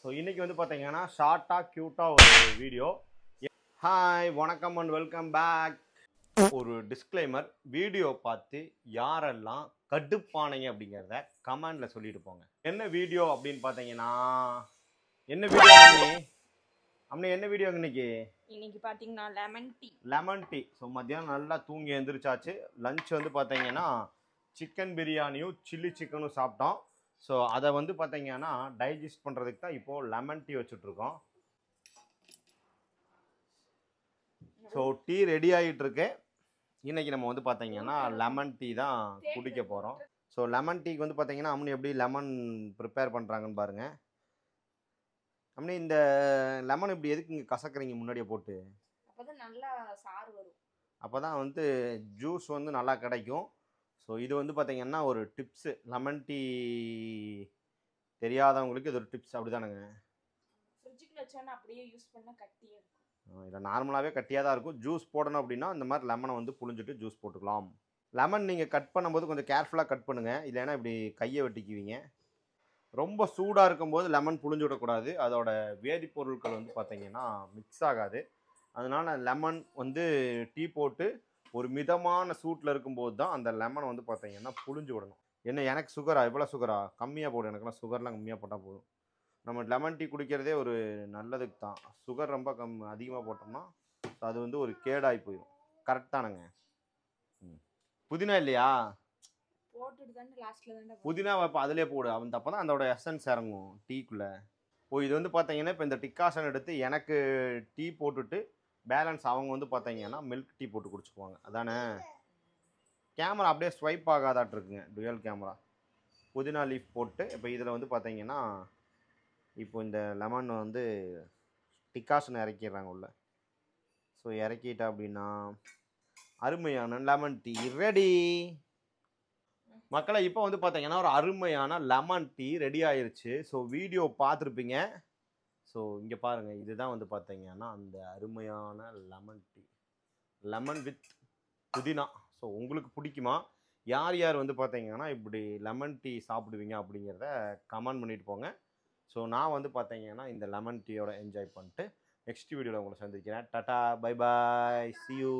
So இன்றைக்கி வந்து பார்த்தீங்கன்னா ஷார்ட்டாக க்யூட்டாக ஒரு வீடியோ. ஹாய் வணக்கம் அண்ட் வெல்கம் பேக். ஒரு டிஸ்க்ளைமர், வீடியோ பார்த்து யாரெல்லாம் கடுப்பானீங்க அப்படிங்கிறத கமெண்டில் சொல்லிட்டு போங்க. என்ன வீடியோ அப்படின்னு பார்த்தீங்கன்னா, என்ன வீடியோ அம்மனி என்ன வீடியோ இன்னைக்கு பார்த்தீங்கன்னா லெமன் டீ. ஸோ மத்தியானம் நல்லா தூங்கி எழுந்திரிச்சாச்சு. லஞ்ச் வந்து பார்த்தீங்கன்னா சிக்கன் பிரியாணியும் சில்லி சிக்கனும் சாப்பிட்டோம். ஸோ அதை வந்து பார்த்தீங்கன்னா டைஜஸ்ட் பண்ணுறதுக்கு தான் இப்போது லெமன் டீ வச்சுட்ருக்கோம். ஸோ டீ ரெடி ஆகிட்டு இருக்கு. இன்றைக்கி நம்ம வந்து பார்த்தீங்கன்னா லெமன் டீ தான் குடிக்க போகிறோம். ஸோ லெமன் டீக்கு வந்து பார்த்தீங்கன்னா அம்மனி எப்படி லெமன் ப்ரிப்பேர் பண்ணுறாங்கன்னு பாருங்கள். அம்மனி இந்த லெமன் இப்படி எதுக்கு இங்கே கசக்குறீங்க முன்னாடியே போட்டு? அப்பதான் நல்லா சாறு வரும். அப்போ தான் வந்து ஜூஸ் வந்து நல்லா கிடைக்கும். ஸோ இது வந்து பார்த்தீங்கன்னா ஒரு டிப்ஸு, லெமன் டீ தெரியாதவங்களுக்கு இது ஒரு டிப்ஸ். அப்படி தானுங்க? ஃப்ரிட்ஜுக்குள்ள வச்சோன்னா அப்படியே யூஸ் பண்ணால் கட்டியாக இருக்கும். இல்லை, நார்மலாகவே கட்டியாக தான் இருக்கும். ஜூஸ் போடணும் அப்படின்னா இந்த மாதிரி லெமனை வந்து புழிஞ்சிட்டு ஜூஸ் போட்டுக்கலாம். லெமன் நீங்கள் கட் பண்ணும்போது கொஞ்சம் கேர்ஃபுல்லாக கட் பண்ணுங்கள், இல்லைன்னா இப்படி கையை வெட்டிக்குவீங்க. ரொம்ப சூடாக இருக்கும்போது லெமன் புழிஞ்சு விடக்கூடாது. அதோட வேதிப்பொருட்கள் வந்து பார்த்தீங்கன்னா மிக்ஸ் ஆகாது. அதனால் லெமன் வந்து டீ போட்டு ஒரு மிதமான சூட்டில் இருக்கும்போது தான் அந்த லெமனை வந்து பார்த்தீங்கன்னா புழிஞ்சு விடணும். என்ன எனக்கு சுகரா? எவ்வளோ சுகரா? கம்மியாக போடும். எனக்குலாம் சுகர்லாம் கம்மியாக போட்டால் போதும். நம்ம லெமன் டீ குடிக்கிறதே ஒரு நல்லதுக்கு தான். சுகர் ரொம்ப அதிகமாக போட்டோம்னா அது வந்து ஒரு கேடாகி போயிடும். கரெக்டானுங்க. புதினா இல்லையா? போட்டுட்டு தானே லாஸ்ட்டில் தானே புதினா வைப்ப அதிலே போடு. அவன் அப்போ தான் அதோட எசன்ஸ் இறங்கும் டீக்குள்ளே. இது வந்து பார்த்தீங்கன்னா இப்போ இந்த டிக்காஷன் எடுத்து எனக்கு டீ போட்டுட்டு பேலன்ஸ் அவங்க வந்து பார்த்தீங்கன்னா மில்க் டீ போட்டு குடிச்சுக்குவாங்க. அதானே? கேமரா அப்படியே ஸ்வைப் ஆகாதாட்டிருக்குங்க, டுயல் கேமரா. புதினா லீஃப் போட்டு இப்போ இதில் வந்து பார்த்தீங்கன்னா இப்போ இந்த லெமன் வந்து டிக்காஷன் இறக்கிடுறாங்க உள்ள. ஸோ இறக்கிட்டா அப்படின்னா அருமையான லெமன் டீ ரெடி. மக்களை இப்போ வந்து பார்த்தீங்கன்னா ஒரு அருமையான லெமன் டீ ரெடி ஆயிருச்சு. ஸோ வீடியோ பார்த்துருப்பீங்க. ஸோ இங்கே பாருங்கள், இதுதான் வந்து பார்த்தீங்கன்னா அந்த அருமையான லெமன் டீ, லெமன் வித் புதினா. ஸோ உங்களுக்கு பிடிக்குமா? யார் யார் வந்து பார்த்தீங்கன்னா இப்படி லெமன் டீ சாப்பிடுவீங்க அப்படிங்கிறத கமெண்ட் பண்ணிட்டு போங்க. ஸோ நான் வந்து பார்த்தீங்கன்னா இந்த லெமன் டீயோட என்ஜாய் பண்ணிட்டு நெக்ஸ்ட் வீடியோவில் உங்களை சந்திக்கிறேன். Tata, bye bye, see you.